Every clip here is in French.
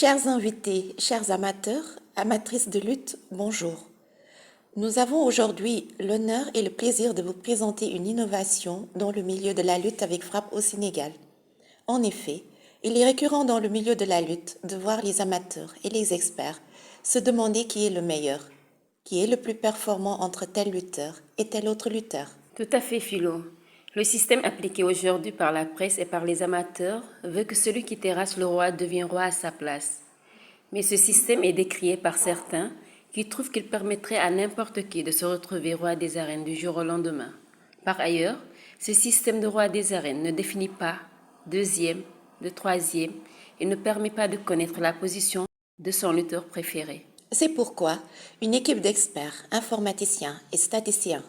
Chers invités, chers amateurs, amatrices de lutte, bonjour. Nous avons aujourd'hui l'honneur et le plaisir de vous présenter une innovation dans le milieu de la lutte avec frappe au Sénégal. En effet, il est récurrent dans le milieu de la lutte de voir les amateurs et les experts se demander qui est le meilleur, qui est le plus performant entre tel lutteur et tel autre lutteur. Tout à fait, Philo. Le système appliqué aujourd'hui par la presse et par les amateurs veut que celui qui terrasse le roi devienne roi à sa place. Mais ce système est décrié par certains qui trouvent qu'il permettrait à n'importe qui de se retrouver roi des arènes du jour au lendemain. Par ailleurs, ce système de roi des arènes ne définit pas deuxième, de troisième et ne permet pas de connaître la position de son lutteur préféré. C'est pourquoi une équipe d'experts, informaticiens et statisticiens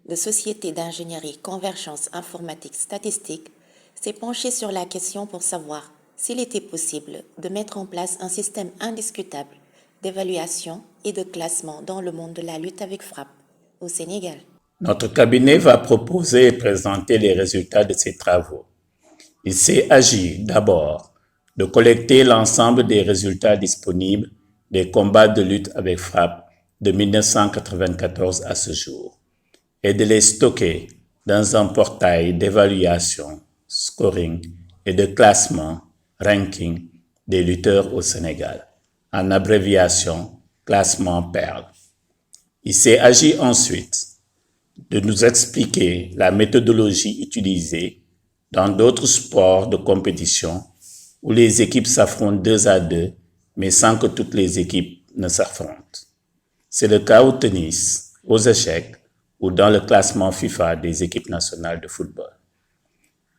de sociétés d'ingénierie convergence informatique statistique s'est penchée sur la question pour savoir s'il était possible de mettre en place un système indiscutable d'évaluation et de classement dans le monde de la lutte avec frappe au Sénégal. Notre cabinet va proposer et présenter les résultats de ces travaux. Il s'est agi d'abord de collecter l'ensemble des résultats disponibles des combats de lutte avec frappe de 1994 à ce jour et de les stocker dans un portail d'évaluation, scoring et de classement, ranking des lutteurs au Sénégal, en abréviation classement Perle. Il s'est agi ensuite de nous expliquer la méthodologie utilisée dans d'autres sports de compétition où les équipes s'affrontent 2 à 2, mais sans que toutes les équipes ne s'affrontent. C'est le cas au tennis, aux échecs ou dans le classement FIFA des équipes nationales de football.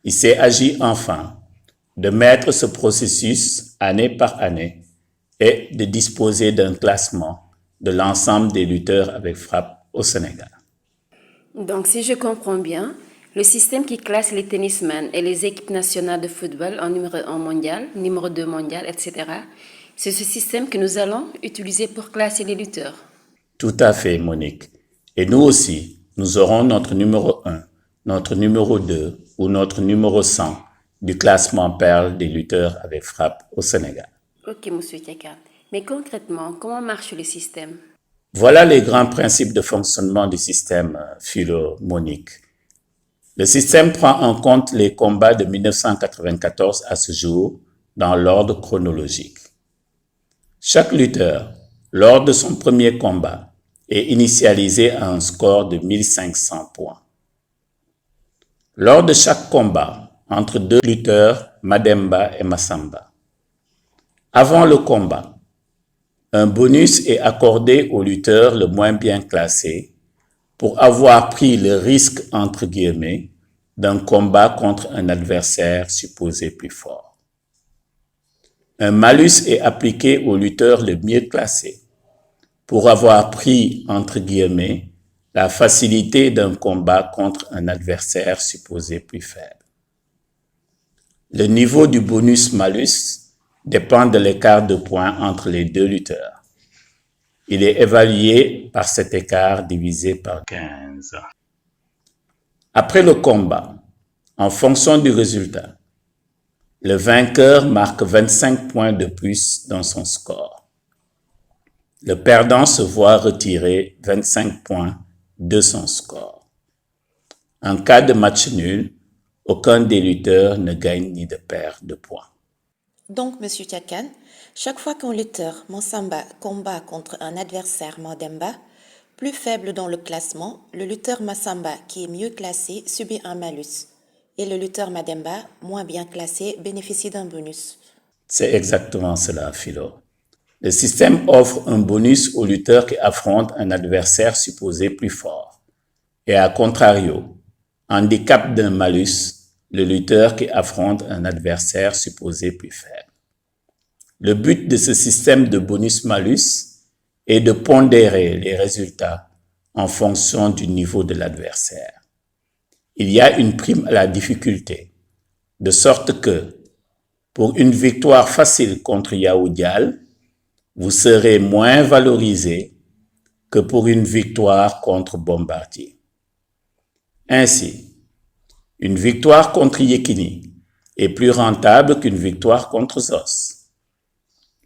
Il s'est agi enfin de mettre ce processus année par année et de disposer d'un classement de l'ensemble des lutteurs avec frappe au Sénégal. Donc, si je comprends bien, le système qui classe les tennismen et les équipes nationales de football en numéro 1 mondial, numéro 2 mondial, etc., c'est ce système que nous allons utiliser pour classer les lutteurs. Tout à fait, Monique. Et nous aussi, nous aurons notre numéro 1, notre numéro 2 ou notre numéro 100 du classement Perle des lutteurs avec frappe au Sénégal. Ok, monsieur Tiakat. Mais concrètement, comment marche le système? Voilà les grands principes de fonctionnement du système Philo-Monique. Le système prend en compte les combats de 1994 à ce jour dans l'ordre chronologique. Chaque lutteur, lors de son premier combat, est initialisé à un score de 1500 points. Lors de chaque combat entre 2 lutteurs, Mademba et Massamba, avant le combat, un bonus est accordé au lutteur le moins bien classé pour avoir pris le risque, entre guillemets, d'un combat contre un adversaire supposé plus fort. Un malus est appliqué au lutteur le mieux classé pour avoir pris, entre guillemets, la facilité d'un combat contre un adversaire supposé plus faible. Le niveau du bonus-malus dépend de l'écart de points entre les 2 lutteurs. Il est évalué par cet écart divisé par 15. Après le combat, en fonction du résultat, le vainqueur marque 25 points de plus dans son score. Le perdant se voit retirer 25 points de son score. En cas de match nul, aucun des lutteurs ne gagne ni ne perd de points. Donc, monsieur Tchakan, chaque fois qu'un lutteur Massamba combat contre un adversaire Mademba, plus faible dans le classement, le lutteur Massamba, qui est mieux classé, subit un malus. Et le lutteur Mademba, moins bien classé, bénéficie d'un bonus. C'est exactement cela, Philo. Le système offre un bonus au lutteur qui affronte un adversaire supposé plus fort. Et à contrario, handicap d'un malus, le lutteur qui affronte un adversaire supposé plus faible. Le but de ce système de bonus-malus est de pondérer les résultats en fonction du niveau de l'adversaire. Il y a une prime à la difficulté, de sorte que, pour une victoire facile contre Yao Dial, vous serez moins valorisé que pour une victoire contre Bombardier. Ainsi, une victoire contre Yekini est plus rentable qu'une victoire contre Zos.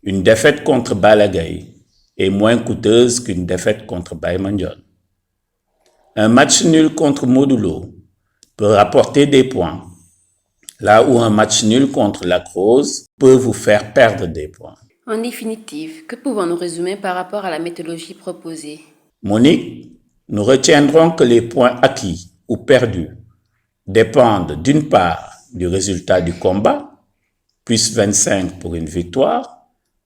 Une défaite contre Balagay est moins coûteuse qu'une défaite contre Baïmandion. Un match nul contre Modulo peut rapporter des points, là où un match nul contre la Croze peut vous faire perdre des points. En définitive, que pouvons-nous résumer par rapport à la méthodologie proposée? Monique, nous retiendrons que les points acquis ou perdus dépendent d'une part du résultat du combat, plus 25 pour une victoire,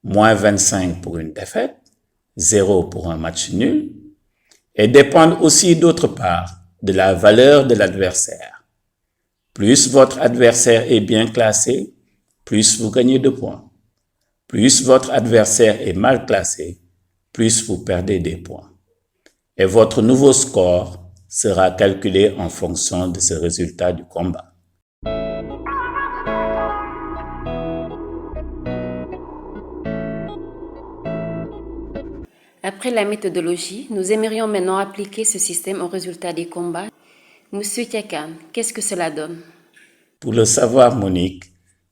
moins 25 pour une défaite, 0 pour un match nul, et dépendent aussi d'autre part de la valeur de l'adversaire. Plus votre adversaire est bien classé, plus vous gagnez de points. Plus votre adversaire est mal classé, plus vous perdez des points. Et votre nouveau score sera calculé en fonction de ce résultat du combat. Après la méthodologie, nous aimerions maintenant appliquer ce système au résultat des combats. Monsieur Kakan, qu'est-ce que cela donne? Pour le savoir, Monique,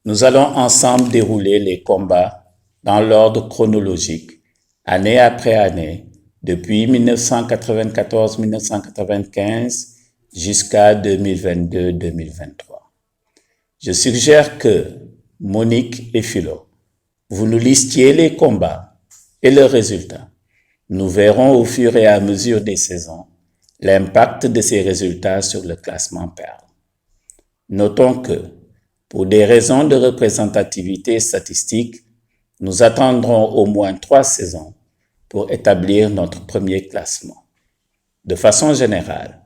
nous allons ensemble dérouler les combats dans l'ordre chronologique, année après année, depuis 1994-1995 jusqu'à 2022-2023. Je suggère que, Monique et Philo, vous nous listiez les combats et leurs résultats. Nous verrons au fur et à mesure des saisons l'impact de ces résultats sur le classement Perle. Notons que, pour des raisons de représentativité statistique, nous attendrons au moins 3 saisons pour établir notre premier classement. De façon générale,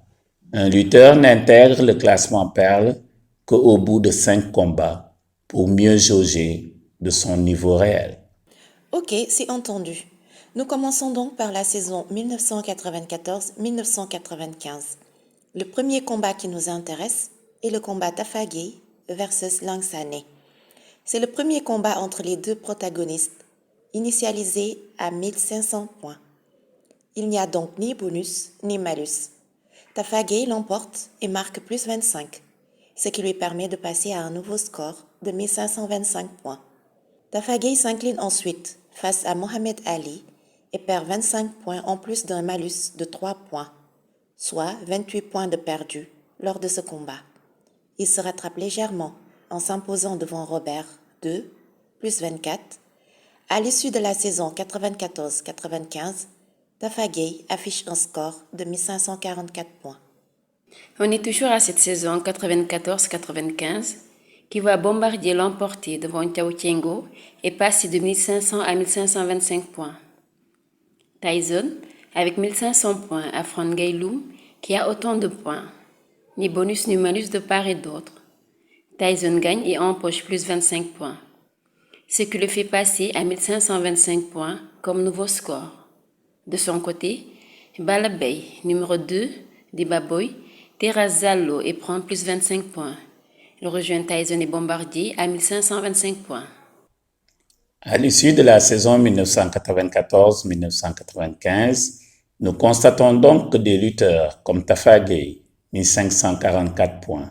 un lutteur n'intègre le classement Perle qu'au bout de 5 combats pour mieux jauger de son niveau réel. Ok, c'est entendu. Nous commençons donc par la saison 1994-1995. Le premier combat qui nous intéresse est le combat Tafagay versus Langsane. C'est le premier combat entre les deux protagonistes, initialisé à 1500 points. Il n'y a donc ni bonus ni malus. Tafagay l'emporte et marque plus 25, ce qui lui permet de passer à un nouveau score de 1525 points. Tafagay s'incline ensuite face à Mohamed Ali et perd 25 points en plus d'un malus de 3 points, soit 28 points de perdu lors de ce combat. Il se rattrape légèrement en s'imposant devant Robert 2, plus 24. À l'issue de la saison 94-95, Tafagay affiche un score de 1544 points. On est toujours à cette saison 94-95 qui voit Bombardier l'emporter devant Tiaotiengo et passer de 1500 à 1525 points. Tyson, avec 1500 points, affronte Gaylou qui a autant de points. Ni bonus ni malus de part et d'autre. Tyson gagne et empoche plus 25 points, ce qui le fait passer à 1525 points comme nouveau score. De son côté, Balabey, numéro 2, d'Ibaboy, terrasse Zallo et prend plus 25 points. Il rejoint Tyson et Bombardier à 1525 points. À l'issue de la saison 1994-1995, nous constatons donc que des lutteurs comme Tafagay, 1544 points,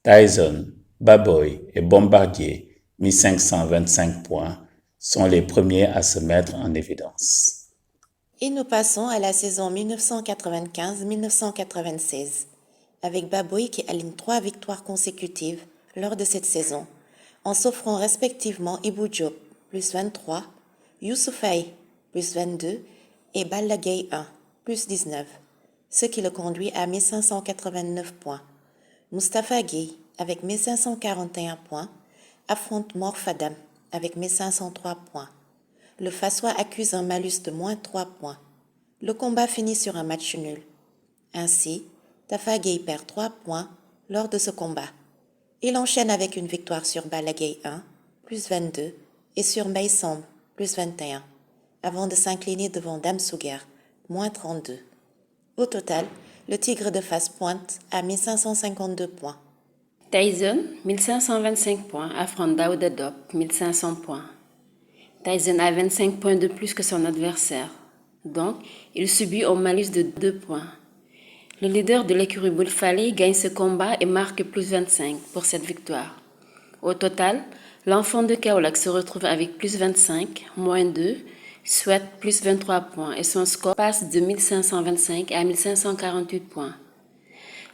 Tyson, Baboy et Bombardier, 1525 points, sont les premiers à se mettre en évidence. Et nous passons à la saison 1995-1996, avec Baboy qui aligne 3 victoires consécutives lors de cette saison, en s'offrant respectivement Ibou Diop, plus 23, Youssoufay, plus 22, et Balagay 1, plus 19, ce qui le conduit à 1589 points. Mustapha Gueye, avec 1541 points, affronte Morfadam, avec 1503 points. Le Fassois accuse un malus de moins 3 points. Le combat finit sur un match nul. Ainsi, Tafagay perd 3 points lors de ce combat. Il enchaîne avec une victoire sur Balagay 1, plus 22, et sur Mbaïsamb, plus 21, avant de s'incliner devant Dame Souguer, moins 32. Au total, le Tigre de Fass pointe à 1552 points. Tyson, 1525 points, affronte Daouda Diop, 1500 points. Tyson a 25 points de plus que son adversaire, donc il subit un malus de 2 points. Le leader de l'écurie Boulfalé gagne ce combat et marque plus 25 pour cette victoire. Au total, l'enfant de Kaolack se retrouve avec plus 25, moins 2, soit plus 23 points et son score passe de 1525 à 1548 points.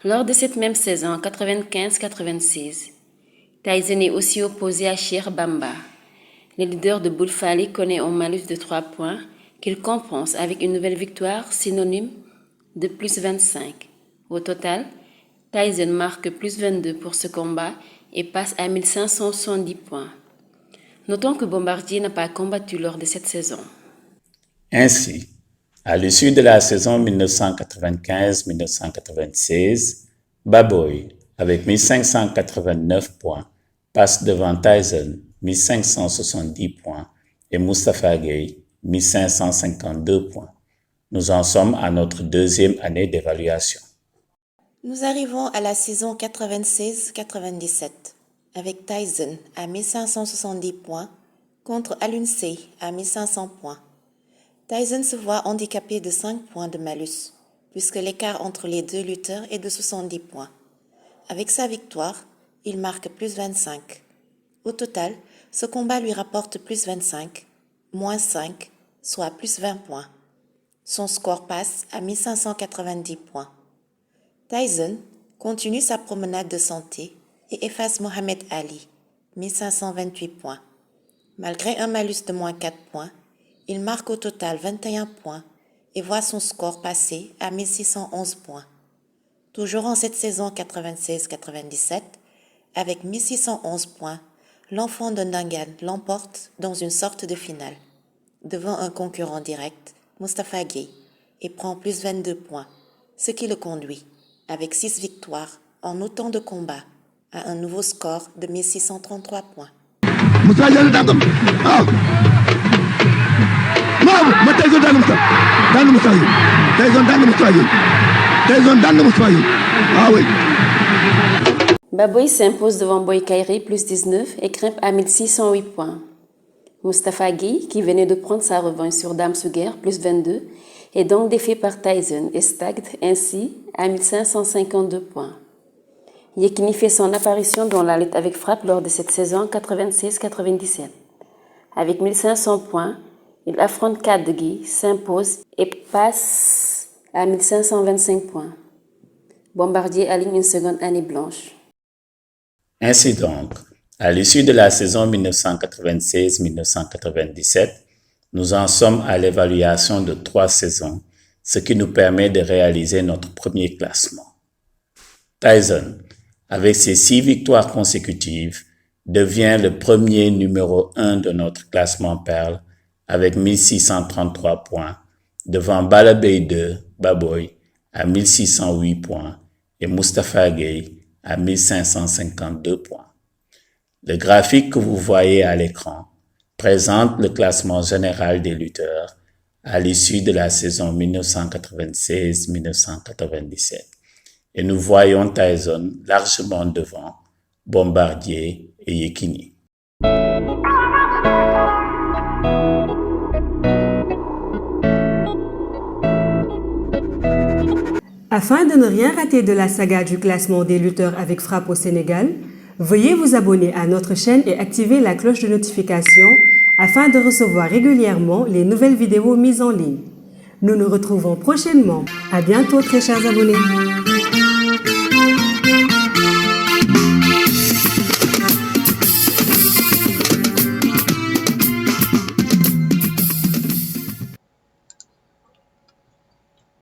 Lors de cette même saison 95-96, Tyson est aussi opposé à Cheikh Bamba. Le leader de Boulfali connaît un malus de 3 points qu'il compense avec une nouvelle victoire synonyme de plus 25. Au total, Tyson marque plus 22 pour ce combat et passe à 1570 points. Notons que Bombardier n'a pas combattu lors de cette saison. Ainsi, à l'issue de la saison 1995-1996, Baboy, avec 1589 points, passe devant Tyson, 1570 points, et Moustapha Gueye, 1552 points. Nous en sommes à notre deuxième année d'évaluation. Nous arrivons à la saison 96-97 avec Tyson à 1570 points contre Alunsey à 1500 points. Tyson se voit handicapé de 5 points de malus, puisque l'écart entre les deux lutteurs est de 70 points. Avec sa victoire, il marque plus 25. Au total, ce combat lui rapporte plus 25, moins 5, soit plus 20 points. Son score passe à 1590 points. Tyson continue sa promenade de santé et efface Mohamed Ali, 1528 points. Malgré un malus de moins 4 points, il marque au total 21 points et voit son score passer à 1611 points. Toujours en cette saison 96-97, avec 1611 points, l'enfant de Ndangan l'emporte dans une sorte de finale, devant un concurrent direct, Moustapha Gueye, et prend plus 22 points, ce qui le conduit, avec 6 victoires en autant de combats, à un nouveau score de 1633 points. Baboy s'impose devant Boy Kairi plus 19 et grimpe à 1608 points. Moustapha Gueye, qui venait de prendre sa revanche sur Dame Suguer plus 22, est donc défait par Tyson et stagne ainsi à 1552 points. Yekini fait son apparition dans la lutte avec frappe lors de cette saison 96-97. Avec 1500 points, il affronte Kadegi, s'impose et passe à 1525 points. Bombardier aligne une seconde année blanche. Ainsi donc, à l'issue de la saison 1996-1997, nous en sommes à l'évaluation de 3 saisons, ce qui nous permet de réaliser notre premier classement. Tyson, avec ses 6 victoires consécutives, devient le premier numéro 1 de notre classement Perle avec 1633 points, devant Balabey 2, Baboy, à 1608 points et Moustapha Gueye à 1552 points. Le graphique que vous voyez à l'écran présente le classement général des lutteurs à l'issue de la saison 1996-1997 et nous voyons Tyson largement devant Bombardier et Yekini. Afin de ne rien rater de la saga du classement des lutteurs avec frappe au Sénégal, veuillez vous abonner à notre chaîne et activer la cloche de notification afin de recevoir régulièrement les nouvelles vidéos mises en ligne. Nous nous retrouvons prochainement. À bientôt, très chers abonnés.